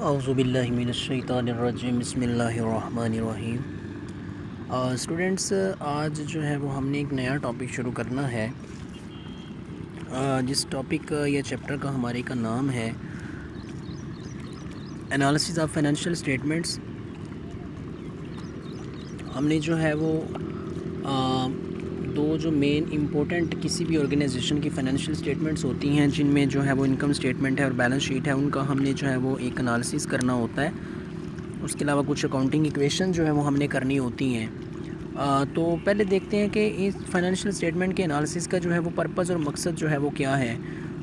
औज़ुबिल्लाहि मिनश्शैतानिर्रजीम बिस्मिल्लाहिर्रहमानिर्रहीम। स्टूडेंट्स, आज जो है वो हमने एक नया टॉपिक शुरू करना है। जिस टॉपिक या चैप्टर का हमारे का नाम है एनालिसिस ऑफ फाइनेंशियल स्टेटमेंट्स। हमने जो है वो दो जो मेन इम्पोर्टेंट किसी भी ऑर्गेनाइजेशन की फ़ाइनेंशियल स्टेटमेंट्स होती हैं, जिनमें जो है वो इनकम स्टेटमेंट है और बैलेंस शीट है, उनका हमने जो है वो एक एनालिसिस करना होता है। उसके अलावा कुछ अकाउंटिंग इक्वेशन जो है वो हमने करनी होती हैं। तो पहले देखते हैं कि इस फाइनेंशियल स्टेटमेंट के एनालिसिस का जो है वो पर्पज़ और मकसद जो है वो क्या है।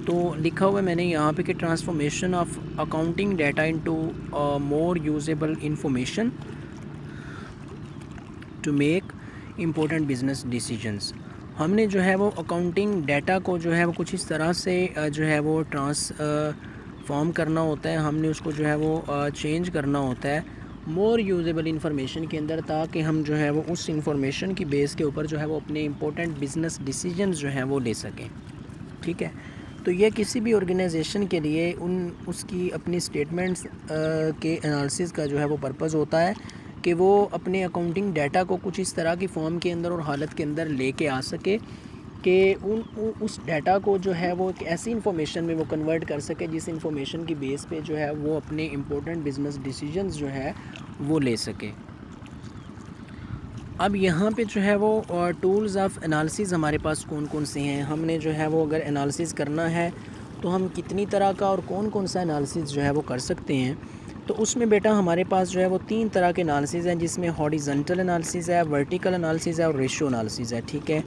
तो लिखा हुआ है मैंने यहाँ पे कि transformation of accounting data into more usable information to make important business decisions. हमने जो है वो अकाउंटिंग डाटा को जो है वो कुछ इस तरह से जो है वो फॉर्म करना होता है। हमने उसको जो है वो चेंज करना होता है मोर यूजेबल इंफॉर्मेशन के अंदर, ताकि हम जो है वो उस इंफॉर्मेशन की बेस के ऊपर जो है वो अपने इम्पोर्टेंट बिजनेस डिसीजंस जो हैं वो ले सकें। ठीक है, तो ये किसी भी ऑर्गेनाइजेशन के लिए उसकी अपनी स्टेटमेंट्स के एनालिसिस का जो है वो पर्पज़ होता है कि वो अपने अकाउंटिंग डाटा को कुछ इस तरह की फॉर्म के अंदर और हालत के अंदर लेके आ सके कि उस डाटा को जो है वो एक ऐसी इंफॉर्मेशन में वो कन्वर्ट कर सके जिस इंफॉर्मेशन की बेस पे जो है वो अपने इम्पोर्टेंट बिजनेस डिसीजंस जो है वो ले सके। अब यहाँ पे जो है वो टूल्स ऑफ एनालिसिस हमारे पास कौन कौन से हैं। हमने जो है वो अगर एनालिसिस करना है तो हम कितनी तरह का और कौन कौन सा एनालिसिस जो है वो कर सकते हैं। तो उसमें बेटा हमारे पास जो है वो 3 तरह के एनालिसिस हैं, जिसमें हॉरिजॉन्टल एनालिसिस है, वर्टिकल एनालिसिस है और रेशियो एनालिसिस है। ठीक है,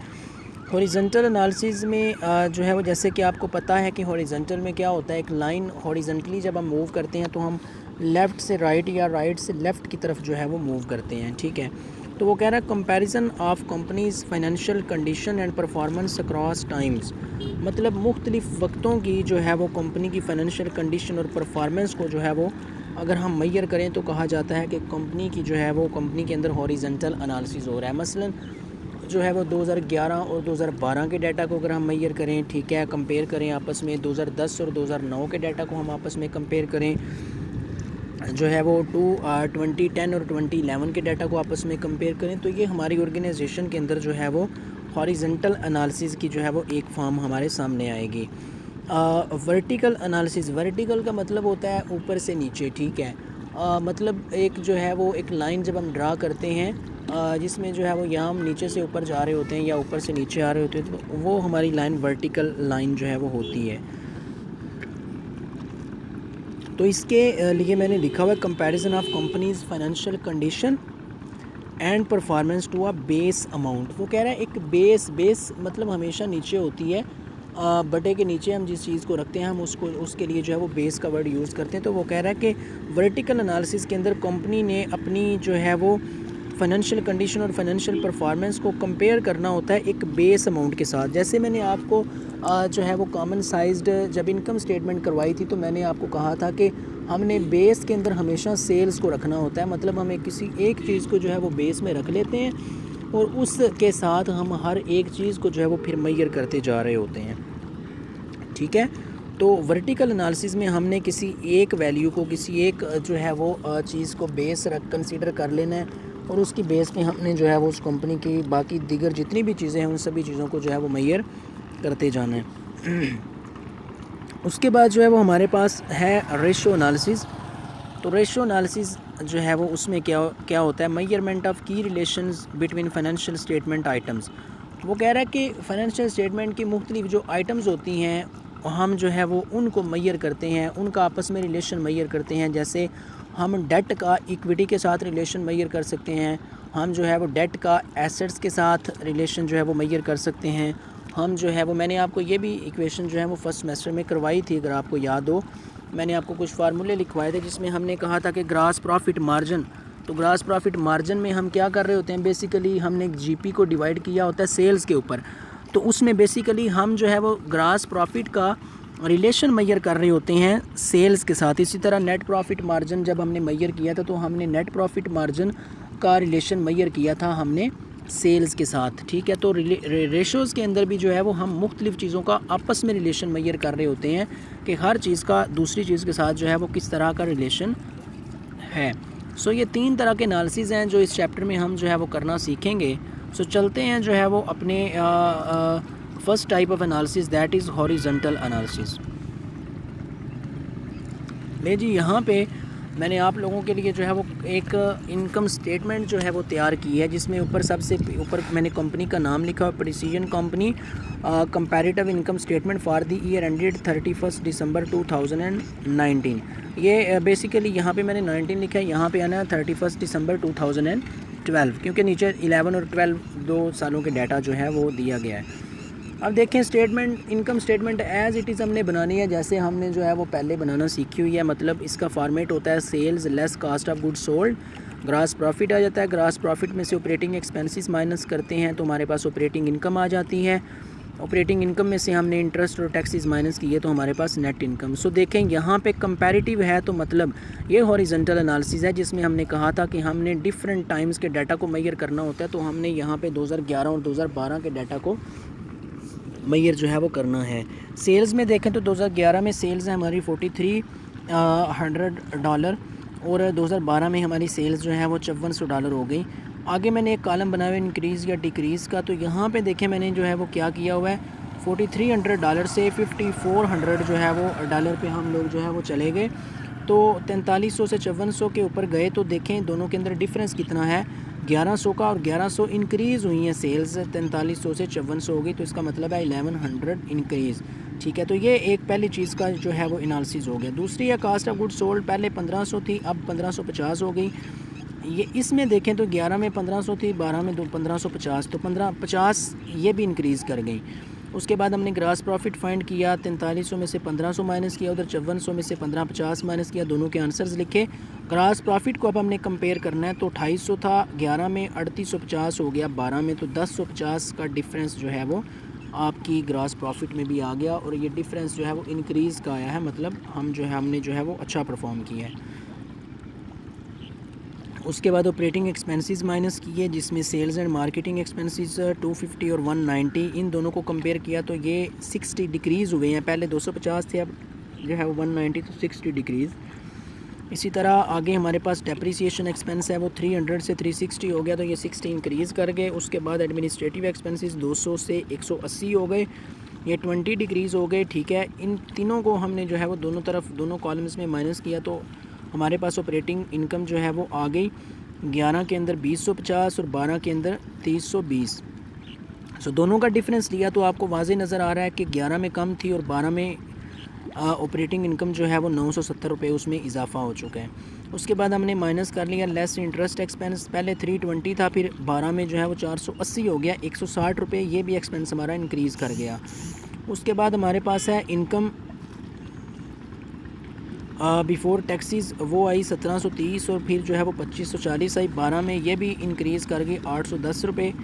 हॉरिजॉन्टल एनालिसिस में जो है वो जैसे कि आपको पता है कि हॉरिजॉन्टल में क्या होता है, एक लाइन हॉरिजॉन्टली जब हम मूव करते हैं तो हम लेफ़्ट से राइट या राइट से लेफ़्ट की तरफ जो है वो मूव करते हैं। ठीक है, तो वो कह रहा है comparison of companies financial condition and performance across times. मतलब मुख्तलिफ़ वक्तों की जो है वो कंपनी की फ़ाइनेंशियल कंडीशन और परफॉर्मेंस को जो है वो अगर हम मैयर करें तो कहा जाता है कि कंपनी की जो है वो कंपनी के अंदर हॉरिजॉन्टल एनालिसिस हो रहा है। मसलन जो है वो 2011 और 2012 के डाटा को अगर हम मैयर करें, ठीक है, कंपेयर करें आपस में, 2010 और 2009 के डाटा को हम आपस में कंपेयर करें, जो है वो 2010 और 2011 के डाटा को आपस में कंपेयर करें, तो ये हमारी ऑर्गेनाइजेशन के अंदर जो है वो हॉरिजॉन्टल एनालिसिस की जो है वो एक फॉर्म हमारे सामने आएगी। वर्टिकल एनालिसिस, वर्टिकल का मतलब होता है ऊपर से नीचे। ठीक है, मतलब एक जो है वो एक लाइन जब हम ड्रा करते हैं जिसमें जो है वो यहाँ हम नीचे से ऊपर जा रहे होते हैं या ऊपर से नीचे आ रहे होते हैं, तो वो हमारी लाइन वर्टिकल लाइन जो है वो होती है। तो इसके लिए मैंने लिखा हुआ है comparison of companies financial condition and performance to a base amount. वो कह रहा है एक बेस मतलब हमेशा नीचे होती है, बटे के नीचे हम जिस चीज़ को रखते हैं हम उसके लिए जो है वो बेस का वर्ड यूज़ करते हैं। तो वो कह रहा है कि वर्टिकल एनालिसिस के अंदर कंपनी ने अपनी जो है वो फाइनेंशियल कंडीशन और फाइनेंशियल परफॉर्मेंस को कंपेयर करना होता है एक बेस अमाउंट के साथ। जैसे मैंने आपको जो है वो कॉमन साइज्ड जब इनकम स्टेटमेंट करवाई थी तो मैंने आपको कहा था कि हमने बेस के अंदर हमेशा सेल्स को रखना होता है। मतलब हमें किसी एक चीज़ को जो है वो बेस में रख लेते हैं और उसके साथ हम हर एक चीज़ को जो है वो फिर मैयर करते जा रहे होते हैं। ठीक है, तो वर्टिकल एनालिसिस में हमने किसी एक वैल्यू को, किसी एक जो है वो चीज़ को बेस रख कंसीडर कर लेना है और उसकी बेस पे हमने जो है वो उस कंपनी की बाकी दीगर जितनी भी चीज़ें हैं उन सभी चीज़ों को जो है वो मैयर करते जाना है। उसके बाद जो है वो हमारे पास है रेशियो एनालिसिस। तो रेशियो एनालिसिस जो है वो उसमें क्या होता है, मेजरमेंट ऑफ की relations between financial statement items. वो कह रहा है कि फाइनेंशियल स्टेटमेंट की मुख्तलिफ जो आइटम्स होती हैं हम जो है वो उनको मैयर करते हैं, उनका आपस में रिलेशन मैयर करते हैं। जैसे हम डेट का इक्विटी के साथ रिलेशन मैयर कर सकते हैं, हम जो है वो डेट का एसेट्स के साथ रिलेशन जो है वो मैयर कर सकते हैं। हम जो है वो, मैंने आपको ये भी इक्वेशन जो है वो फर्स्ट सेमेस्टर में करवाई थी, अगर आपको याद हो, मैंने आपको कुछ फार्मूले लिखवाए थे जिसमें हमने कहा था कि ग्रास प्रॉफिट मार्जिन। तो ग्रास प्रॉफिट मार्जिन में हम क्या कर रहे होते हैं, बेसिकली हमने जीपी को डिवाइड किया होता है सेल्स के ऊपर, तो उसमें बेसिकली हम जो है वो ग्रास प्रॉफिट का रिलेशन मैयर कर रहे होते हैं सेल्स के साथ। इसी तरह नेट प्रॉफिट मार्जिन जब हमने मैयर किया था तो हमने नेट प्रॉफिट मार्जिन का रिलेशन मैयर किया था हमने सेल्स के साथ, ठीक है। तो रेशोज़ के अंदर भी जो है वो हम मुख्तलिफ़ चीज़ों का आपस में रिलेशन मैयर कर रहे होते हैं कि हर चीज़ का दूसरी चीज़ के साथ जो है वो किस तरह का रिलेशन है। सो ये 3 तरह के एनालिसिस हैं जो इस चैप्टर में हम जो है वो करना सीखेंगे। सो चलते हैं जो है वो अपने first type of analysis, that is horizontal analysis. ले जी, यहाँ पे मैंने आप लोगों के लिए जो है वो एक इनकम स्टेटमेंट जो है वो तैयार की है, जिसमें ऊपर सबसे ऊपर मैंने कंपनी का नाम लिखा है, precision company, comparative income statement for the year ended 31 दिसंबर 2019। ये बेसिकली यहाँ पे मैंने 19 लिखा है, यहाँ पे आना है 31 दिसंबर 2012, क्योंकि नीचे 11 और 12 2 सालों के डाटा जो है वो दिया गया है। अब देखें, statement, income statement as it is हमने बनानी है जैसे हमने जो है वो पहले बनाना सीखी हुई है। मतलब इसका फॉर्मेट होता है sales less cost of goods sold, gross profit आ जाता है। ग्रास प्रॉफिट में से ऑपरेटिंग एक्सपेंसेस माइनस करते हैं तो हमारे पास ऑपरेटिंग इनकम आ जाती है। ऑपरेटिंग इनकम में से हमने इंटरेस्ट और टैक्सेस माइनस किए तो हमारे पास नेट इनकम। सो देखें, यहाँ पे कंपैरेटिव है तो मतलब ये हॉरिजॉन्टल एनालिसिस है, जिसमें हमने कहा था कि हमने डिफरेंट टाइम्स के डाटा को मेजर करना होता है। तो हमने यहाँ पे 2011 और 2012 के डाटा को मैयर जो है वो करना है। सेल्स में देखें तो 2011 में सेल्स है हमारी $4300 और 2012 में हमारी सेल्स जो है वो $5400 हो गई। आगे मैंने एक कॉलम बनाया हुआ इंक्रीज़ या डिक्रीज़ का, तो यहाँ पे देखें मैंने जो है वो क्या किया हुआ है, $4300 से 5400 जो है वो डॉलर पे हम लोग जो है वो चले गए। तो 4300 से 5400 के ऊपर गए तो देखें दोनों के अंदर डिफरेंस कितना है, 1100 का, और 1100 इंक्रीज़ हुई है सेल्स, 4300 से 5400 हो गई, तो इसका मतलब है 1100 इंक्रीज़, ठीक है। तो ये एक पहली चीज़ का जो है वो एनालिसिस हो गया। दूसरी है कास्ट ऑफ गुड सोल्ड, पहले 1500 थी, अब 1550 हो गई। ये इसमें देखें तो 11 में 1500 थी, 12 में 1550, तो 1550 ये भी इंक्रीज़ कर गई। उसके बाद हमने ग्रास प्रॉफिट फाइंड किया, 4300 में से 1500 माइनस किया, उधर 5400 में से 1550 माइनस किया, दोनों के आंसर्स लिखे। ग्रास प्रॉफिट को अब हमने कंपेयर करना है, तो 2800 था 11 में, 3850 हो गया 12 में, तो 1050 का डिफरेंस जो है वो आपकी ग्रास प्रॉफिट में भी आ गया, और ये डिफरेंस जो है वो इंक्रीज़ का आया है, मतलब हमने जो है वो अच्छा परफॉर्म किया है। उसके बाद ऑपरेटिंग एक्सपेंसेस माइनस किए, जिसमें सेल्स एंड मार्केटिंग एक्सपेंसेस 250 और 190, इन दोनों को कंपेयर किया तो ये 60 डिक्रीज़ हुए हैं। पहले 250 थे, अब जो है वो 190, तो 60 डिक्रीज़। इसी तरह आगे हमारे पास डेप्रिसिएशन एक्सपेंस है वो 300 से 360 हो गया, तो ये 60 इंक्रीज़ कर गए। उसके बाद एडमिनिस्ट्रेटिव एक्सपेंसेस 200 से 180 हो गए, ये 20 डिक्रीज़ हो गए, ठीक है। इन तीनों को हमने जो है वो दोनों तरफ दोनों कॉलम्स में माइनस किया, तो हमारे पास ऑपरेटिंग इनकम जो है वो आ गई 11 के अंदर 2050 और 12 के अंदर 3020। सो दोनों का डिफरेंस लिया तो आपको वाज़े नज़र आ रहा है कि 11 में कम थी और 12 में ऑपरेटिंग इनकम जो है वो 970 रुपये उसमें इजाफा हो चुका है। उसके बाद हमने माइनस कर लिया लेस इंटरेस्ट एक्सपेंस, पहले 320 था, फिर 12 में जो है वो 480 हो गया, 160 रुपये, ये भी एक्सपेंस हमारा इंक्रीज़ कर गया। उसके बाद हमारे पास है इनकम बिफ़ोर टैक्सीज़, वो आई 1730 और फिर जो है वो 2540 आई 12 में, ये भी इंक्रीज़ कर गई 810 रुपये।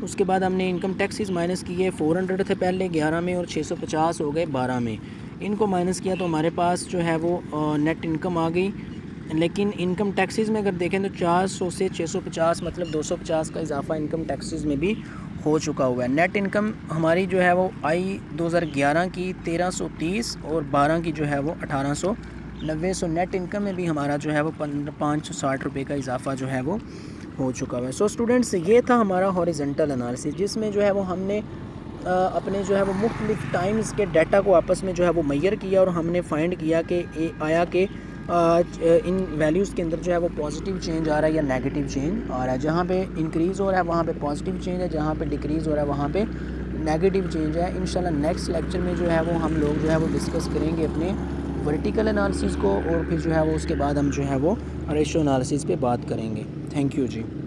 उसके बाद हमने इनकम टैक्सीज़ माइनस किए, 400 थे पहले 11 में और 650 हो गए 12 में, इनको माइनस किया तो हमारे पास जो है वो नेट इनकम आ गई। लेकिन इनकम टैक्सीज़ में अगर देखें तो 400 से 650 मतलब 250 का इजाफा इनकम टैक्सीज़ में भी हो चुका हुआ है। नेट इनकम हमारी जो है वो आई 2011 की 1330 और 12 की जो है वो 1890। सो नेट इनकम में भी हमारा जो है वो 560 रुपये का इजाफा जो है वो हो चुका हुआ है। सो स्टूडेंट्स, ये था हमारा हॉरिजॉन्टल एनालिसिस, जिसमें जो है वो हमने अपने जो है वो मुख्तलिफ टाइम्स के डाटा को आपस में जो है वो मैयर किया और हमने फाइंड किया कि इन वैल्यूज़ के अंदर जो है वो पॉजिटिव चेंज आ रहा है या नेगेटिव चेंज आ रहा है। जहाँ पे इंक्रीज़ हो रहा है वहाँ पे पॉजिटिव चेंज है, जहाँ पे डिक्रीज़ हो रहा है वहाँ पे नेगेटिव चेंज है। इंशाल्लाह नेक्स्ट लेक्चर में जो है वो हम लोग जो है वो डिस्कस करेंगे अपने वर्टिकल एनालिसिस को, और फिर जो है वो उसके बाद हम जो है वो रेशो एनालिसिस पे बात करेंगे। Thank you ji.